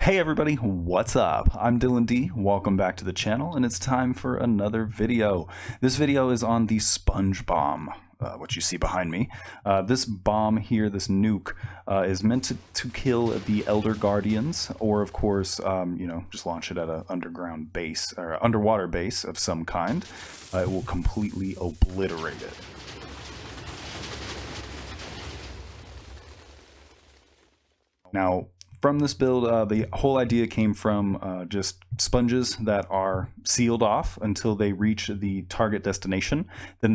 Hey everybody, what's up? I'm Dylan D. Welcome back to the channel, and it's time for another video. This video is on the SpongeBomb, what you see behind me. This bomb here, this nuke, is meant to kill the Elder Guardians, or of course, just launch it at an underground base, or underwater base of some kind. It will completely obliterate it. Now, from this build, the whole idea came from just sponges that are sealed off until they reach the target destination. Then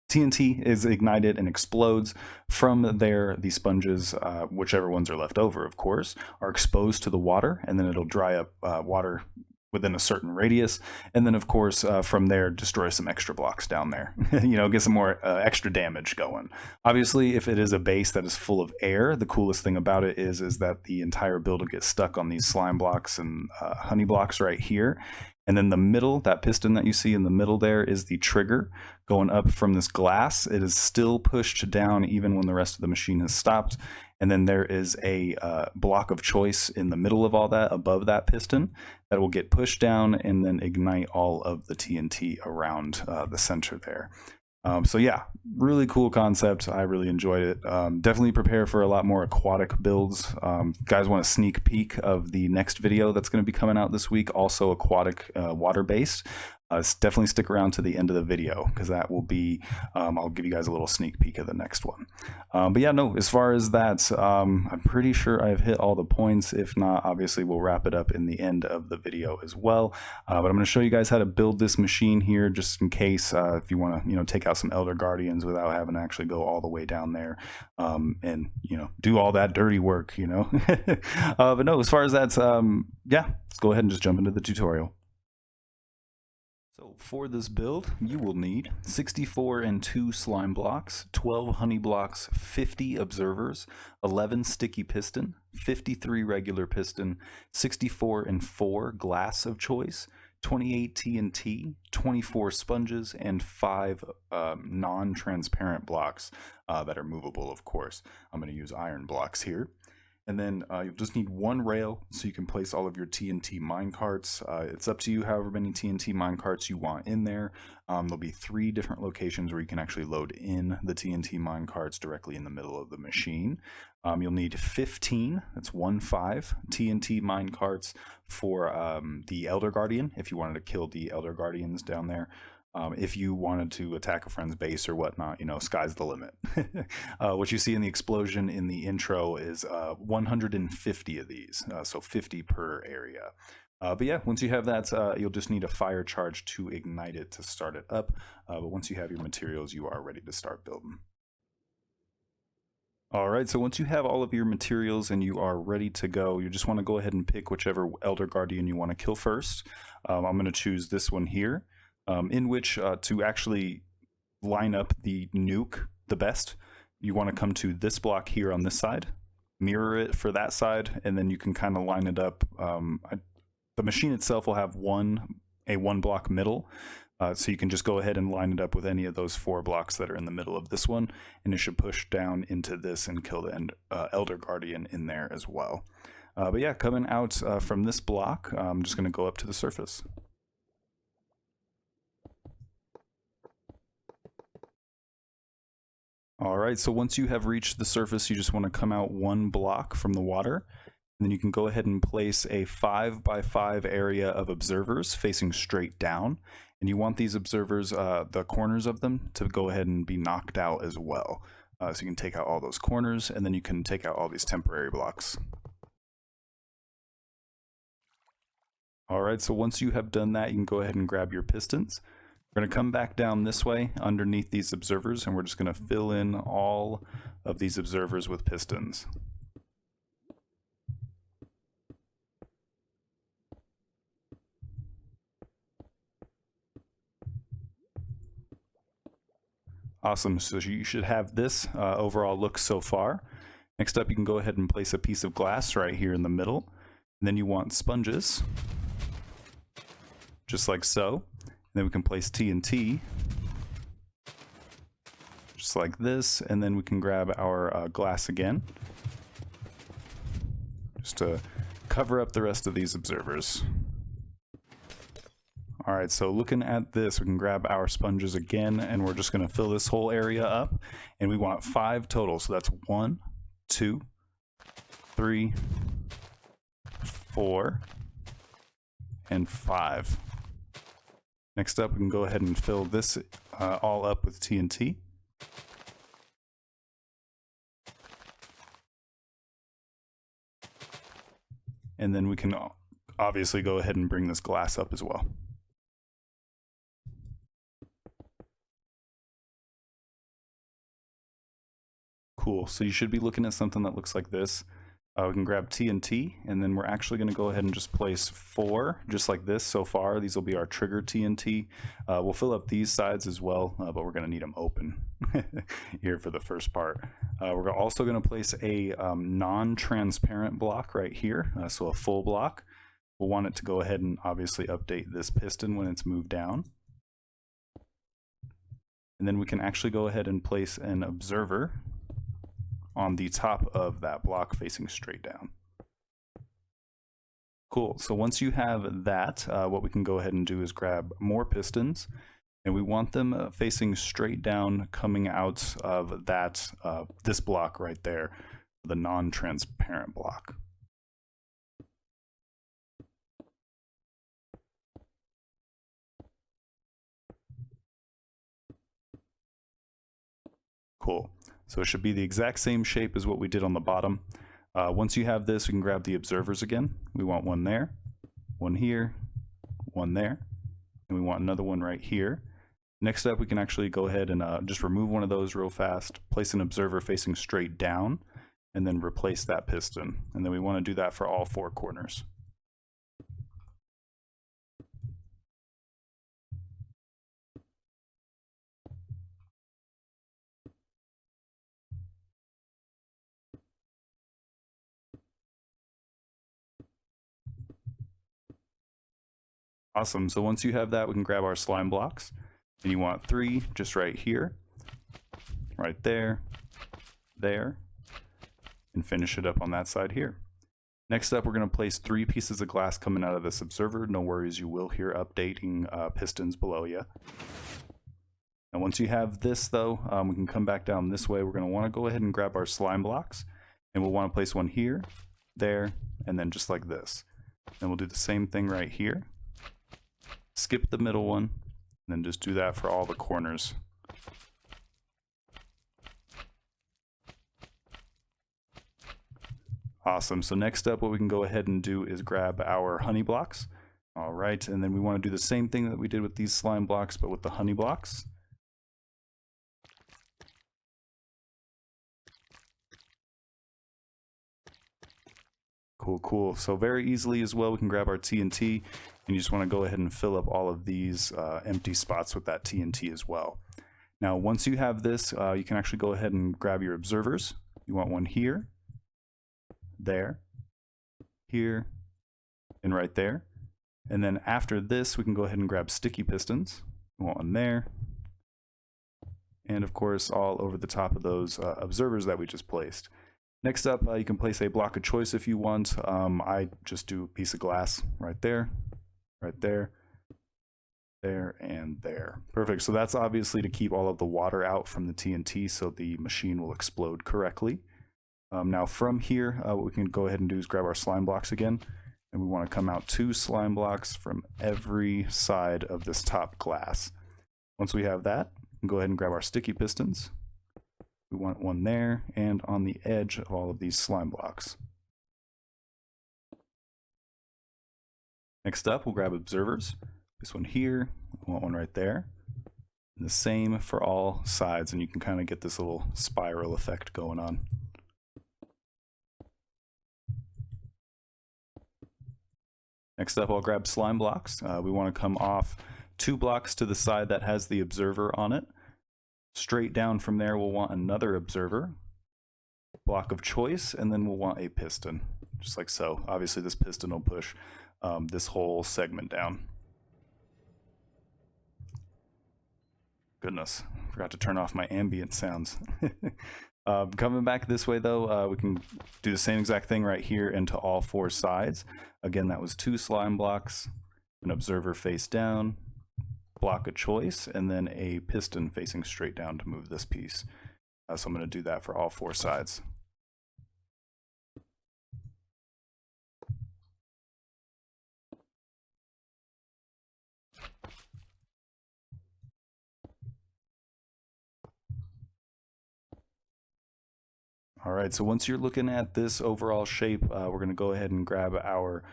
TNT is ignited and explodes. From there, the sponges, whichever ones are left over, of course, are exposed to the water, and then it'll dry up water within a certain radius, and then of course from there destroy some extra blocks down there. Get some more extra damage going. Obviously, if it is a base that is full of air, the coolest thing about it is that the entire build will get stuck on these slime blocks and honey blocks right here. And then the middle, that piston that you see in the middle there, is the trigger going up from this glass. It is still pushed down even when the rest of the machine has stopped. And then there is a block of choice in the middle of all that, above that piston, that will get pushed down and then ignite all of the TNT around the center there. So yeah, really cool concept. I really enjoyed it. Definitely prepare for a lot more aquatic builds. Guys want a sneak peek of the next video that's going to be coming out this week, also aquatic, water-based. Definitely stick around to the end of the video, because that will be, I'll give you guys a little sneak peek of the next one. But yeah, no, as far as that, I'm pretty sure I've hit all the points. If not, obviously we'll wrap it up in the end of the video as well. But I'm going to show you guys how to build this machine here, just in case if you want to, take out some Elder Guardians without having to actually go all the way down there and, do all that dirty work, But no, as far as that, yeah, let's go ahead and just jump into the tutorial. So for this build, you will need 64 and 2 slime blocks, 12 honey blocks, 50 observers, 11 sticky piston, 53 regular piston, 64 and 4 glass of choice, 28 TNT, 24 sponges, and 5 non-transparent blocks that are movable, of course. I'm going to use iron blocks here. And then you'll just need one rail so you can place all of your TNT minecarts. It's up to you however many TNT minecarts you want in there. There'll be 3 different locations where you can actually load in the TNT minecarts directly in the middle of the machine. You'll need 15, that's 15 TNT minecarts for the Elder Guardian, if you wanted to kill the Elder Guardians down there. If you wanted to attack a friend's base or whatnot, sky's the limit. What you see in the explosion in the intro is 150 of these, so 50 per area. But yeah, once you have that, you'll just need a fire charge to ignite it to start it up. But once you have your materials, you are ready to start building. Alright, so once you have all of your materials and you are ready to go, you just want to go ahead and pick whichever Elder Guardian you want to kill first. I'm going to choose this one here. In which to actually line up the nuke the best, you want to come to this block here on this side, mirror it for that side, and then you can kind of line it up. The machine itself will have a one block middle, so you can just go ahead and line it up with any of those 4 blocks that are in the middle of this one, and it should push down into this and kill the Elder Guardian in there as well. But yeah, coming out from this block, I'm just going to go up to the surface. Alright, so once you have reached the surface, you just want to come out 1 block from the water, and then you can go ahead and place a 5x5 area of observers facing straight down, and you want these observers, the corners of them, to go ahead and be knocked out as well. So you can take out all those corners, and then you can take out all these temporary blocks. Alright, so once you have done that, you can go ahead and grab your pistons. We're going to come back down this way underneath these observers, and we're just going to fill in all of these observers with pistons. Awesome, so you should have this overall look so far. Next up, you can go ahead and place a piece of glass right here in the middle. And then you want sponges, just like so. Then we can place TNT, just like this, and then we can grab our glass again, just to cover up the rest of these observers. All right, so looking at this, we can grab our sponges again, and we're just going to fill this whole area up, and we want 5 total. So that's 1, 2, 3, 4, and 5. Next up, we can go ahead and fill this all up with TNT. And then we can obviously go ahead and bring this glass up as well. Cool, so you should be looking at something that looks like this. We can grab TNT, and then we're actually going to go ahead and just place 4, just like this so far. These will be our trigger TNT. We'll fill up these sides as well, but we're going to need them open here for the first part. We're also going to place a non-transparent block right here, so a full block. We'll want it to go ahead and obviously update this piston when it's moved down. And then we can actually go ahead and place an observer on the top of that block facing straight down. Cool, so once you have that, what we can go ahead and do is grab more pistons, and we want them facing straight down, coming out of that this block right there, the non-transparent block. Cool. So it should be the exact same shape as what we did on the bottom. Once you have this, we can grab the observers again. We want one there, one here, one there, and we want another one right here. Next up, we can actually go ahead and just remove one of those real fast, place an observer facing straight down, and then replace that piston. And then we want to do that for all 4 corners. Awesome, so once you have that, we can grab our slime blocks, and you want 3 just right here, right there, there, and finish it up on that side here. Next up, we're going to place 3 pieces of glass coming out of this observer. No worries, you will hear updating pistons below you. And once you have this though, we can come back down this way. We're going to want to go ahead and grab our slime blocks, and we'll want to place one here, there, and then just like this. Then we'll do the same thing right here. Skip the middle one, and then just do that for all the corners. Awesome, so next up what we can go ahead and do is grab our honey blocks. All right, and then we want to do the same thing that we did with these slime blocks, but with the honey blocks. Cool, cool. So very easily as well, we can grab our TNT, and you just want to go ahead and fill up all of these empty spots with that TNT as well. Now, once you have this, you can actually go ahead and grab your observers. You want one here, there, here, and right there. And then after this, we can go ahead and grab sticky pistons. You want one there, and of course, all over the top of those observers that we just placed. Next up, you can place a block of choice if you want. I just do a piece of glass right there, there, and there. Perfect. So that's obviously to keep all of the water out from the TNT so the machine will explode correctly. Now from here, what we can go ahead and do is grab our slime blocks again, and we want to come out 2 slime blocks from every side of this top glass. Once we have that, we can go ahead and grab our sticky pistons. We want one there and on the edge of all of these slime blocks. Next up, we'll grab observers. This one here, we want one right there. And the same for all sides, and you can kind of get this little spiral effect going on. Next up, I'll grab slime blocks. We want to come off 2 blocks to the side that has the observer on it. Straight down from there, we'll want another observer, block of choice, and then we'll want a piston, just like so. Obviously, this piston will push this whole segment down. Goodness, forgot to turn off my ambient sounds. Coming back this way though, we can do the same exact thing right here into all 4 sides. Again, that was 2 slime blocks, an observer face down, block of choice, and then a piston facing straight down to move this piece. So I'm going to do that for all 4 sides. All right, so once you're looking at this overall shape, we're going to go ahead and grab our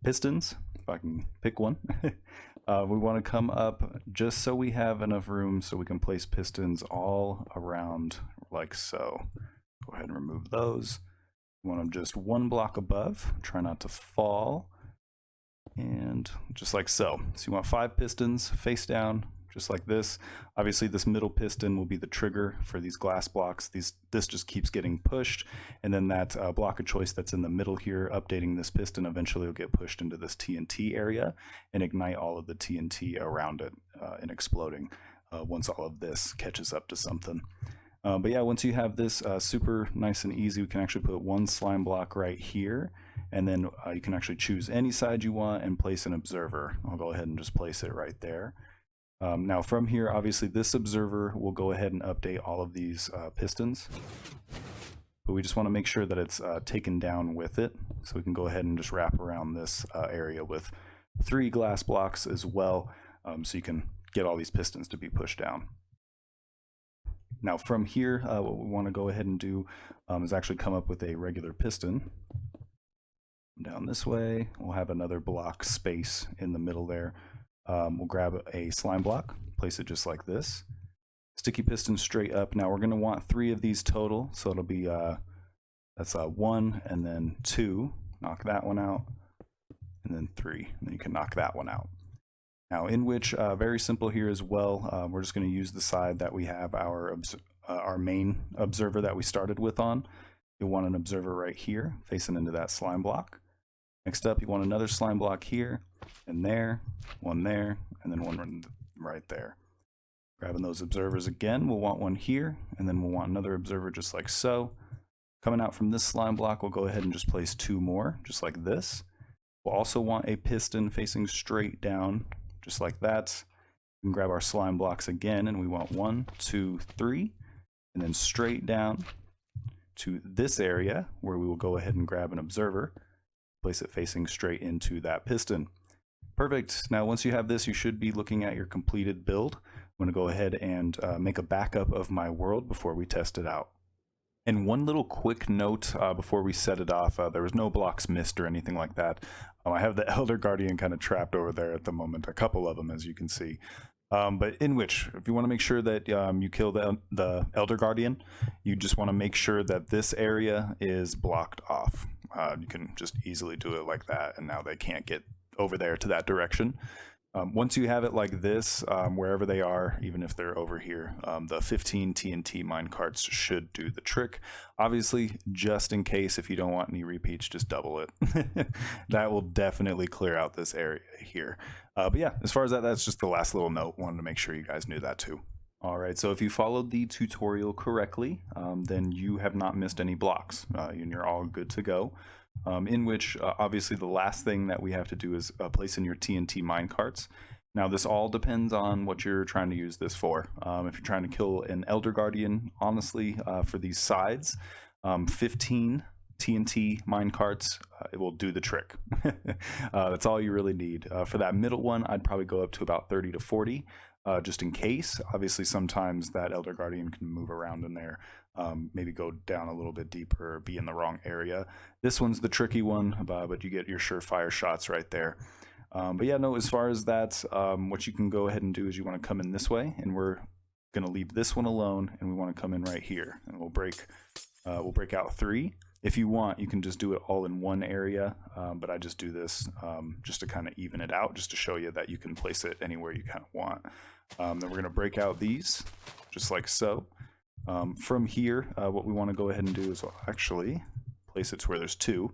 pistons, if I can pick one. We want to come up just so we have enough room so we can place pistons all around like so. Go ahead and remove those. We want them just 1 block above, try not to fall, and just like so. So you want 5 pistons face down, just like this. Obviously this middle piston will be the trigger for these glass blocks. This just keeps getting pushed, and then that block of choice that's in the middle here, updating this piston, eventually will get pushed into this TNT area and ignite all of the TNT around it and exploding once all of this catches up to something. But yeah, once you have this super nice and easy, we can actually put 1 slime block right here, and then you can actually choose any side you want and place an observer. I'll go ahead and just place it right there. Now from here, obviously this observer will go ahead and update all of these pistons, but we just want to make sure that it's taken down with it. So we can go ahead and just wrap around this area with 3 glass blocks as well, so you can get all these pistons to be pushed down. Now from here, what we want to go ahead and do is actually come up with a regular piston. Down this way, we'll have another block space in the middle there. We'll grab a slime block, place it just like this. Sticky piston straight up. Now we're going to want 3 of these total, so it'll be that's 1 and then 2. Knock that one out, and then 3, and then you can knock that one out. Now in which, very simple here as well, we're just going to use the side that we have our main observer that we started with on. You'll want an observer right here facing into that slime block. Next up, you want another slime block here and there, one there, and then one right there. Grabbing those observers again, we'll want one here, and then we'll want another observer just like so. Coming out from this slime block, we'll go ahead and just place 2 more, just like this. We'll also want a piston facing straight down, just like that. We can grab our slime blocks again, and we want 1, 2, 3, and then straight down to this area where we will go ahead and grab an observer. Place it facing straight into that piston. Perfect. Now once you have this, you should be looking at your completed build. I'm going to go ahead and make a backup of my world before we test it out. And one little quick note before we set it off, there was no blocks missed or anything like that. I have the Elder Guardian kind of trapped over there at the moment, a couple of them as you can see. But in which, if you want to make sure that you kill the Elder Guardian, you just want to make sure that this area is blocked off. You can just easily do it like that, and now they can't get over there to that direction. Once you have it like this, wherever they are, even if they're over here, the 15 TNT minecarts should do the trick. Obviously, just in case, if you don't want any repeats, just double it. That will definitely clear out this area here. But yeah, as far as that's just the last little note. Wanted to make sure you guys knew that too. All right, so if you followed the tutorial correctly, then you have not missed any blocks, and you're all good to go. In which, obviously, the last thing that we have to do is place in your TNT minecarts. Now, this all depends on what you're trying to use this for. If you're trying to kill an Elder Guardian, honestly, for these sides, 15 TNT minecarts, it will do the trick. That's all you really need. For that middle one, I'd probably go up to about 30 to 40. Just in case. Obviously, sometimes that Elder Guardian can move around in there, maybe go down a little bit deeper or be in the wrong area. This one's the tricky one, but you get your surefire shots right there. But yeah, no, as far as that, what you can go ahead and do is you want to come in this way, and we're going to leave this one alone, and we want to come in right here, and we'll break out 3. If you want, you can just do it all in one area, but I just do this just to kind of even it out, just to show you that you can place it anywhere you kind of want. Then we're going to break out these, just like so. From here, what we want to go ahead and do is actually place it to where there's 2,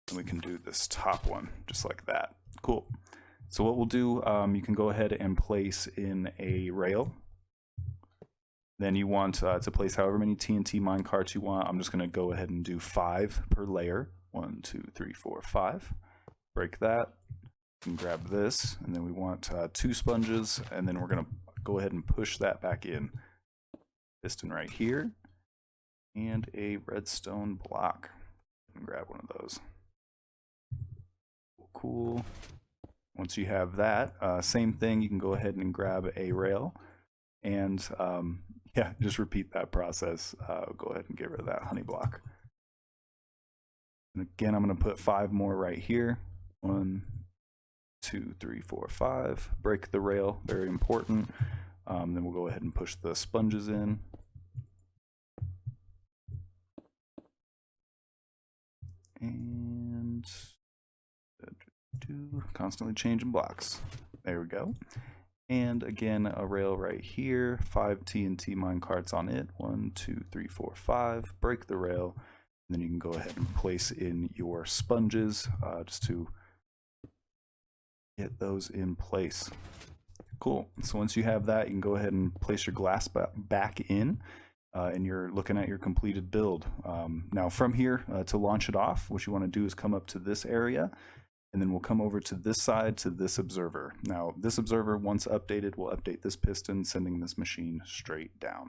and we can do this top one, just like that. Cool. So what we'll do, you can go ahead and place in a rail. Then you want to place however many TNT minecarts you want. I'm just going to go ahead and do 5 per layer. 1, 2, 3, 4, 5. Break that. And grab this. And then we want 2 sponges. And then we're going to go ahead and push that back in. Piston right here. And a redstone block. And grab one of those. Cool. Once you have that, same thing, you can go ahead and grab a rail. And yeah, just repeat that process. Go ahead and get rid of that honey block. And again, I'm going to put 5 more right here. 1, 2, 3, 4, 5. Break the rail, very important. Then we'll go ahead and push the sponges in. And constantly changing blocks. There we go. And again, a rail right here, 5 TNT minecarts on it. 1, 2, 3, 4, 5. Break the rail. And then you can go ahead and place in your sponges just to get those in place. Cool. So once you have that, you can go ahead and place your glass back in. And you're looking at your completed build. Now from here, to launch it off, what you want to do is come up to this area. And then we'll come over to this side to this observer. Now, this observer, once updated, will update this piston, sending this machine straight down.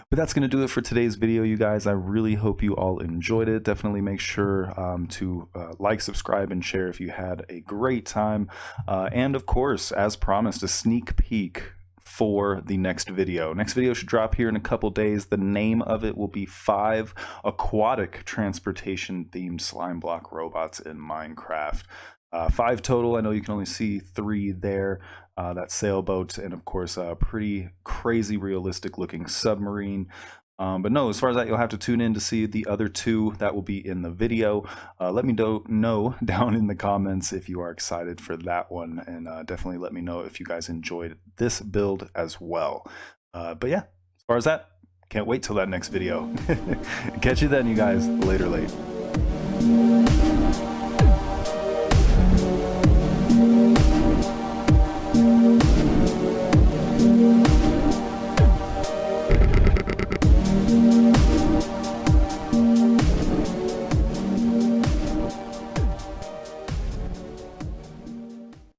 But that's going to do it for today's video, you guys. I really hope you all enjoyed it. Definitely make sure to like, subscribe, and share if you had a great time. And of course, as promised, a sneak peek for the next video. Next video should drop here in a couple days. The name of it will be 5 aquatic transportation themed slime block robots in Minecraft. 5 total. I know you can only see 3 there. That sailboat, and of course a pretty crazy realistic looking submarine. But no, as far as that, you'll have to tune in to see the other 2 that will be in the video. Let me know down in the comments if you are excited for that one, and definitely let me know if you guys enjoyed this build as well. But yeah, as far as that, can't wait till that next video. Catch you then, you guys. Later.